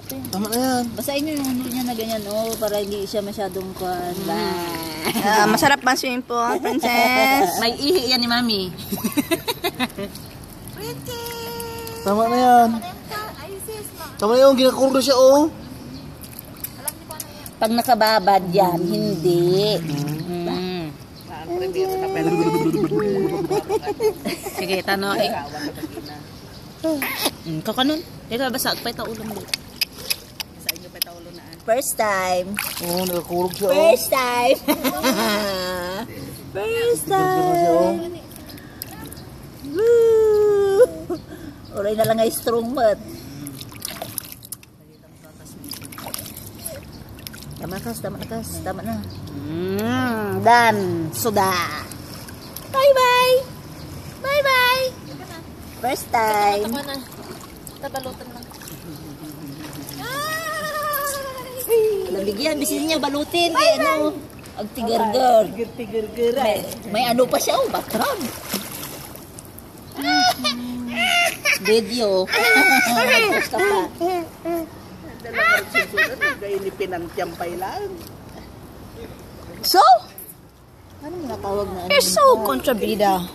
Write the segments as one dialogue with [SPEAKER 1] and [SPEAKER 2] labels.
[SPEAKER 1] Tama na yan.
[SPEAKER 2] Basahin nyo yung ulo niya na ganyan, oh, para hindi siya masyadong kwan.
[SPEAKER 3] Masarap ba swimming pool, princess?
[SPEAKER 2] May ihi yan ni Mami.
[SPEAKER 1] Tama na yan. Tama na yun, ginakurdo siya, oh.
[SPEAKER 2] Pag nakababad yan, hindi. Sige, tanong eh. Kakanon. Dito, basa. Pa ito ulo mo. Basa inyo pa ito ulo na. First time.
[SPEAKER 1] Oh, nakakurog siya, oh.
[SPEAKER 2] First time. First time. Woo! Oray na lang ay strong mat. Tama na kas, tama na kas, tama na. Done. Suda. Bye-bye. Bye-bye. First time.
[SPEAKER 4] Tama na. Tabalutan lang.
[SPEAKER 2] Nabigyan, bisin niya balutin. Ay, ano? Ang tigar-gar.
[SPEAKER 3] Tigar-tigar.
[SPEAKER 2] May ano pa siya, oh, background. Video. Tapos ka pa. So? Ano mo natawag na?
[SPEAKER 3] You're so kontrabida.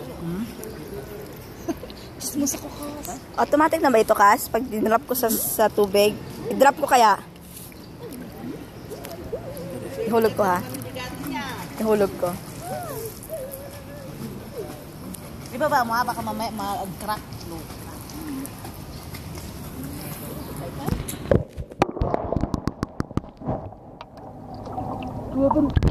[SPEAKER 2] Chismosa ko kas.
[SPEAKER 3] Automatic na ba ito, Kas? Pag dinrop ko sa tubig, i-drop ko kaya? Ihulog ko, ha? Ihulog ko.
[SPEAKER 2] Di ba ba mo, baka mamaya mag-crack.
[SPEAKER 1] Tuwa pa.